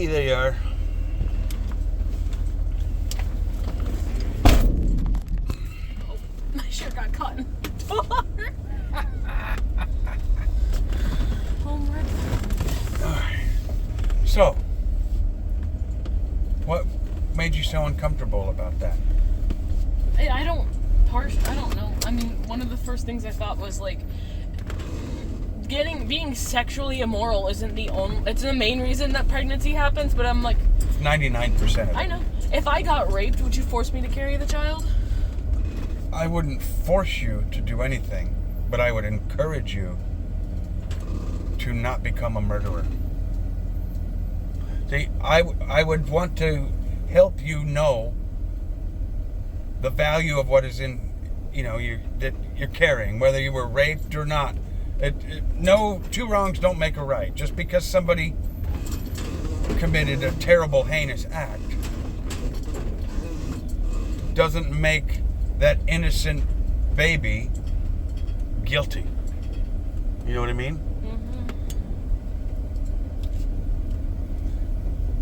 Hey, there you are. Oh, my shirt got caught in the door. Homework. Alright. So, what made you so uncomfortable about that? I don't know. I mean, one of the first things I thought was like, being sexually immoral isn't it's the main reason that pregnancy happens, but I'm like... 99% of it. I know. If I got raped, would you force me to carry the child? I wouldn't force you to do anything, but I would encourage you to not become a murderer. See, I would want to help you know the value of what is in, that you're carrying, whether you were raped or not. No, two wrongs don't make a right. Just because somebody committed a terrible, heinous act doesn't make that innocent baby guilty. You know what I mean? Mm-hmm.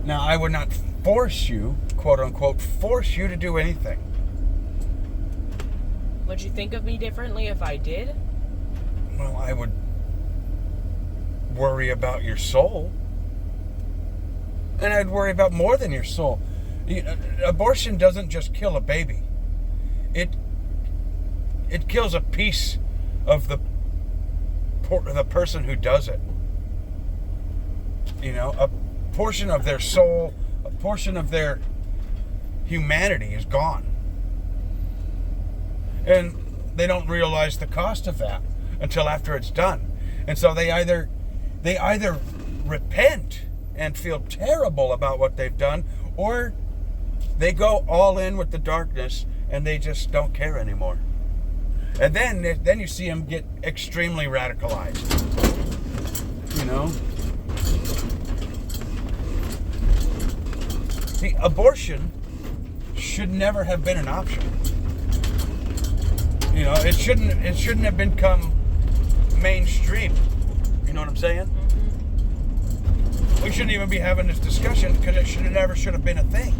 Now, I would not force you, quote unquote, force you to do anything. Would you think of me differently if I did? Well, I would worry about your soul. And I'd worry about more than your soul. Abortion doesn't just kill a baby. It kills a piece of the person who does it. A portion of their soul, a portion of their humanity is gone. And they don't realize the cost of that until after it's done. And so they either repent and feel terrible about what they've done, or they go all in with the darkness and they just don't care anymore. And then you see them get extremely radicalized. See, abortion should never have been an option. It shouldn't have become mainstream. You know what I'm saying? Mm-hmm. We shouldn't even be having this discussion because it should have been a thing.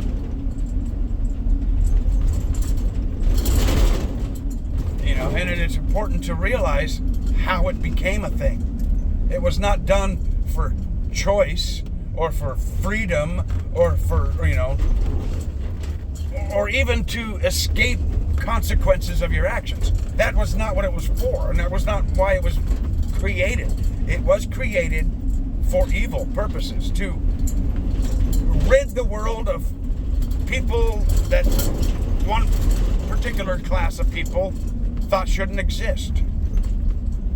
And it is important to realize how it became a thing. It was not done for choice or for freedom or for, or even to escape consequences of your actions. That was not what it was for, and that was not why it was created. It was created for evil purposes, to rid the world of people that one particular class of people thought shouldn't exist.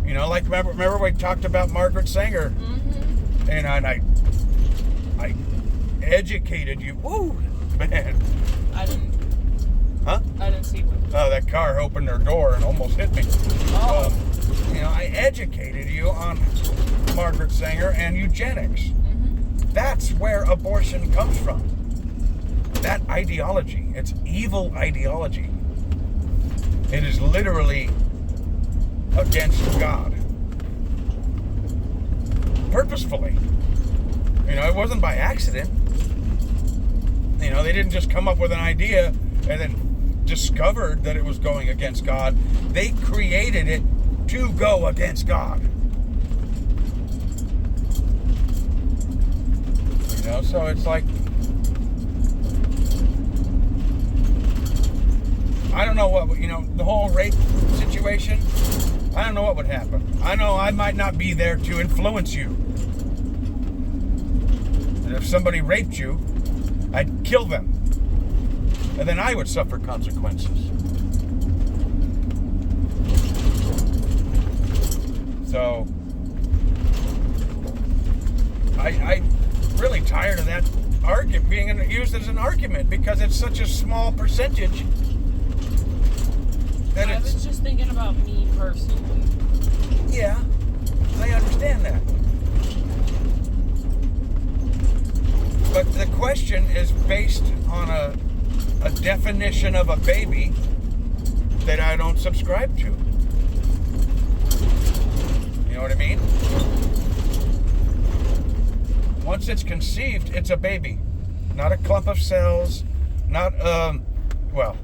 Like remember we talked about Margaret Sanger, mm-hmm. And I educated you. Woo, man! I didn't. Huh? I didn't see one. Oh, that car opened their door and almost hit me. Oh. I educated you on Margaret Sanger and eugenics. Mm-hmm. That's where abortion comes from. That ideology. It's evil ideology. It is literally against God. Purposefully. It wasn't by accident. They didn't just come up with an idea and then discovered that it was going against God. They created it to go against God. So it's like, I don't know what, the whole rape situation, I don't know what would happen. I know I might not be there to influence you. And if somebody raped you, I'd kill them. And then I would suffer consequences. So, I'm really tired of that argument being used as an argument because it's such a small percentage. That I was just thinking about me personally. Yeah, I understand that. But the question is based on a definition of a baby that I don't subscribe to. You know what I mean? once it's conceived, it's a baby, not a clump of cells, not well,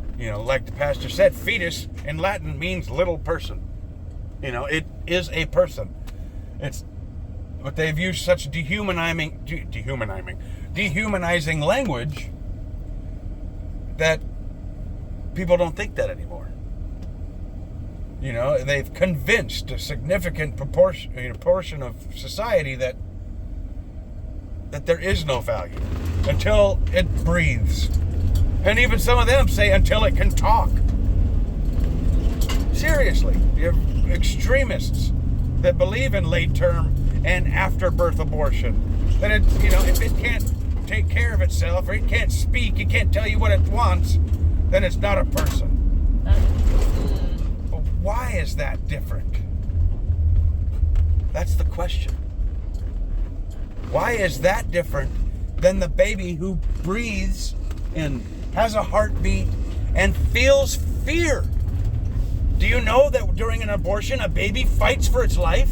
like the pastor said, fetus in Latin means little person. It is a person. But they've used such dehumanizing language that people don't think that anymore. They've convinced a significant portion of society that there is no value until it breathes. And even some of them say until it can talk. Seriously, you have extremists that believe in late-term and after-birth abortion. That if it can't take care of itself, or it can't speak, it can't tell you what it wants, then it's not a person. But why is that different? That's the question. Why is that different than the baby who breathes and has a heartbeat and feels fear? Do you know that during an abortion, a baby fights for its life?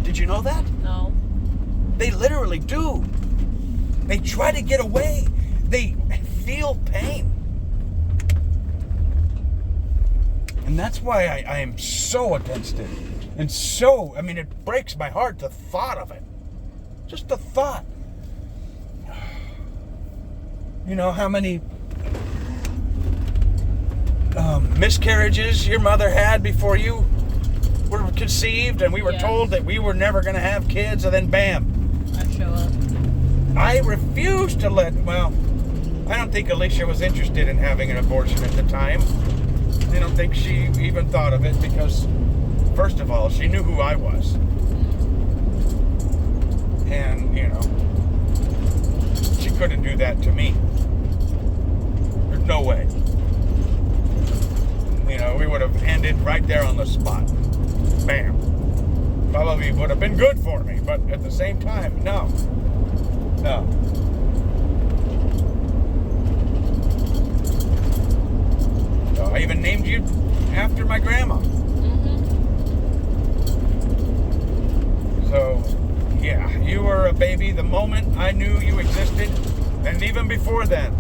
Did you know that? No. They literally do. They try to get away. They feel pain. And that's why I am so against it. And it breaks my heart, the thought of it. Just the thought. How many miscarriages your mother had before you were conceived, and we were told that we were never going to have kids, and then bam, I show up. I refused to I don't think Alicia was interested in having an abortion at the time. I don't think she even thought of it because, first of all, she knew who I was. And, she couldn't do that to me. There's no way. We would have ended right there on the spot. Bam. Probably would have been good for me, but at the same time, no. So I even named you after my grandma. So, yeah, you were a baby the moment I knew you existed, and even before then.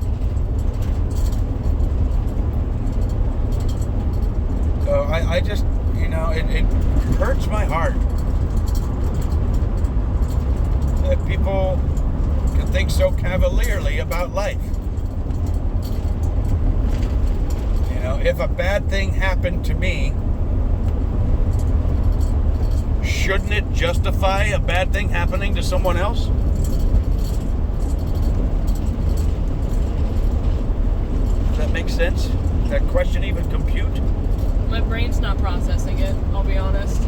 So I just, it hurts my heart that people can think so cavalierly about life. If a bad thing happened to me, shouldn't it justify a bad thing happening to someone else? Does that make sense? Does that question even compute? My brain's not processing it, I'll be honest.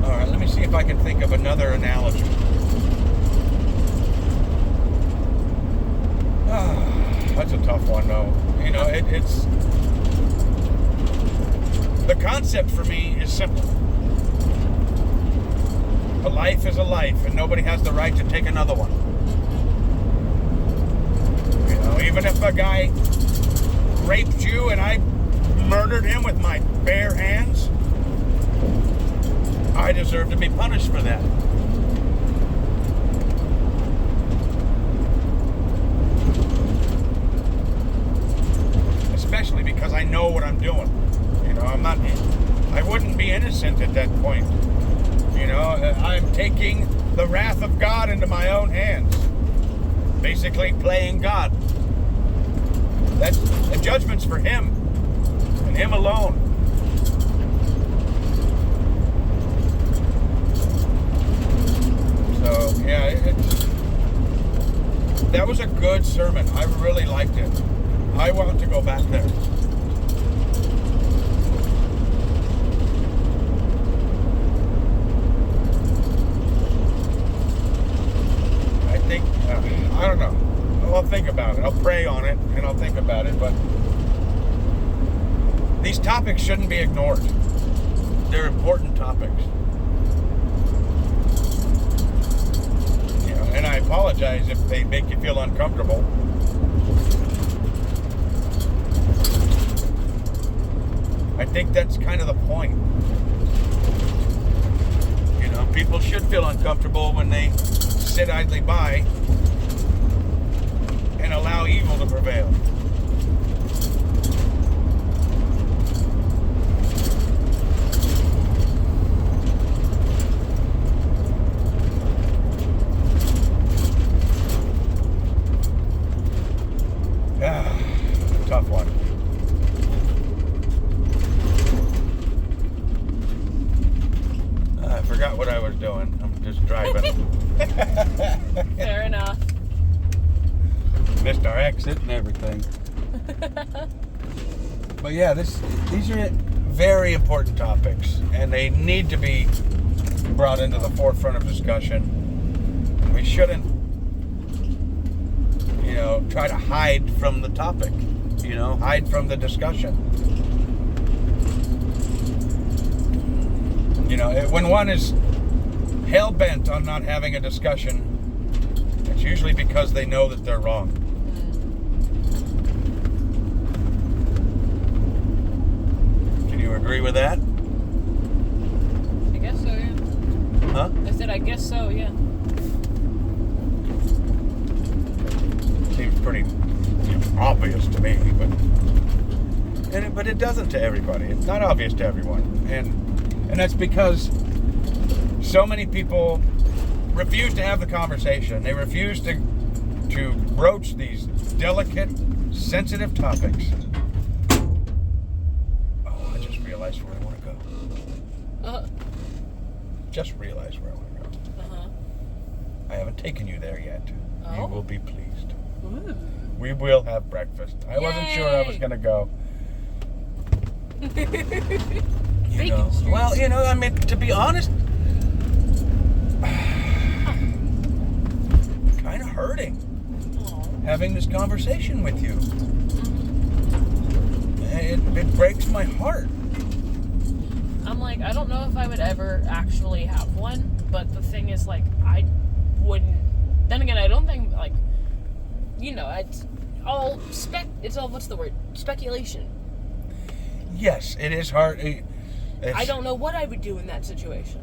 Alright, let me see if I can think of another analogy. That's a tough one, though. It's... The concept for me is simple. A life is a life, and nobody has the right to take another one. Even if a guy raped you and I murdered him with my bare hands, I deserve to be punished for that. Especially because I know what I'm doing. I wouldn't be innocent at that point. I'm taking the wrath of God into my own hands. Basically playing God. The judgment's for him and him alone. So yeah, that was a good sermon. I really liked it. I want to go back there. I don't know. I'll think about it. I'll pray on it and I'll think about it. But these topics shouldn't be ignored. They're important topics. And I apologize if they make you feel uncomfortable. I think that's kind of the point. You know, people should feel uncomfortable when they sit idly by and allow evil to prevail. Tough one. I forgot what I was doing. I'm just driving. Fair enough. Missed our exit and everything. But yeah, these are very important topics, and they need to be brought into the forefront of discussion. We shouldn't, try to hide from the topic, hide from the discussion. When one is hell-bent on not having a discussion, it's usually because they know that they're wrong. Can you agree with that? I guess so, yeah. Huh? I said I guess so, yeah. Seems pretty obvious to me, but it doesn't to everybody. It's not obvious to everyone, and that's because so many people refuse to have the conversation. They refuse to broach these delicate, sensitive topics. Oh, I just realized where I want to go. Just realized where I want to go. I haven't taken you there yet. Oh? You will be pleased. Ooh. We will have breakfast. I wasn't sure I was going to go. Well, I mean, to be honest, kind of hurting having this conversation with you. It breaks my heart. I'm like, I don't know if I would ever actually have one, but the thing is, like, I wouldn't. Then again, I don't think, like, it's all what's the word? Speculation. Yes, it is hard. I don't know what I would do in that situation.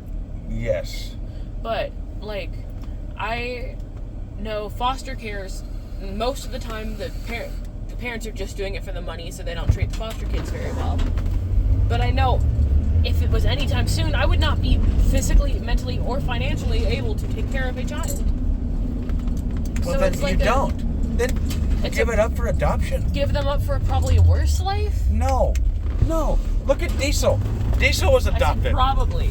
Yes. But, like, I know foster cares, most of the time the parents are just doing it for the money, so they don't treat the foster kids very well. But I know if it was anytime soon, I would not be physically, mentally, or financially able to take care of a child. Well, so then it's like don't. Then give it up for adoption. Give them up for probably a worse life? No. Look at Diesel. Diesel was adopted. I said probably.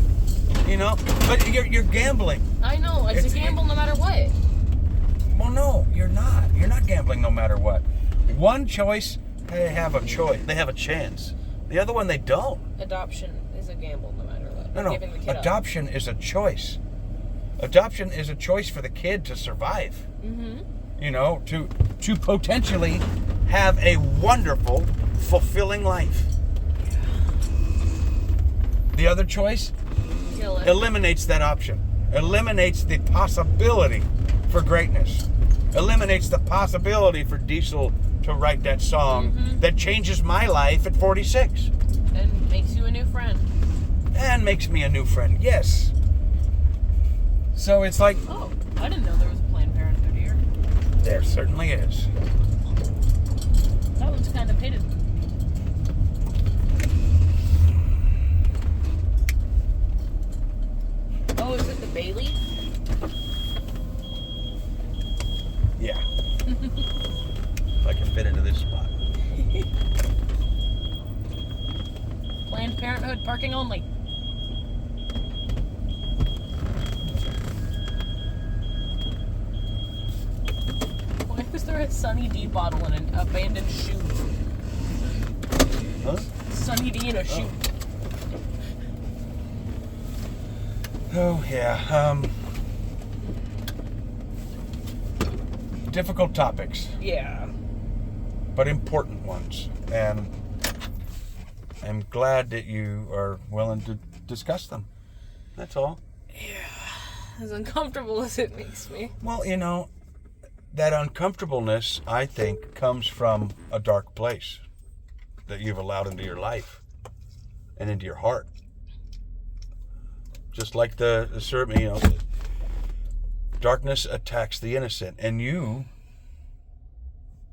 But you're gambling. I know. It's a gamble no matter what. Well, no, you're not. You're not gambling no matter what. One choice, they have a choice. They have a chance. The other one, they don't. Adoption is a gamble no matter what. No. Giving the kid Adoption is a choice. Adoption is a choice for the kid to survive. Mm-hmm. To potentially have a wonderful, fulfilling life. The other choice eliminates that option. Eliminates the possibility for greatness. Eliminates the possibility for Diesel to write that song that changes my life at 46. And makes you a new friend. And makes me a new friend, yes. So it's like... Oh, I didn't know there was a Planned Parenthood here. There certainly is. That one's kind of hidden. Oh, is it the Bailey? Yeah. If I can fit into this spot. Planned Parenthood parking only. Why is there a Sunny D bottle in an abandoned shoe? Huh? Sunny D in a shoe. Oh, yeah. Difficult topics. Yeah. But important ones. And I'm glad that you are willing to discuss them. That's all. Yeah. As uncomfortable as it makes me. Well, that uncomfortableness, I think, comes from a dark place that you've allowed into your life. and into your heart. Just like the serpent, darkness attacks the innocent, and you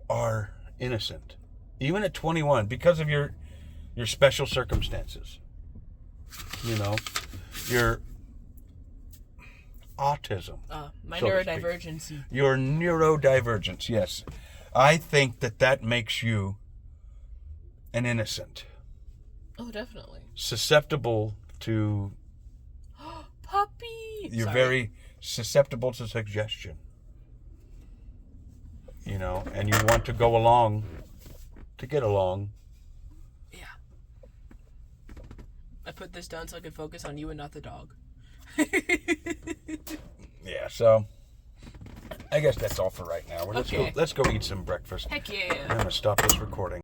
are innocent, even at 21, because of your special circumstances. Your autism. My so neurodivergency. Your neurodivergence, yes. I think that makes you an innocent. Oh, definitely. Susceptible to... Puppy! You're Sorry. very susceptible to suggestion. And you want to go along to get along. Yeah. I put this down so I could focus on you and not the dog. Yeah, so I guess that's all for right now. Let's Okay. go eat some breakfast. Heck yeah. I'm going to stop this recording.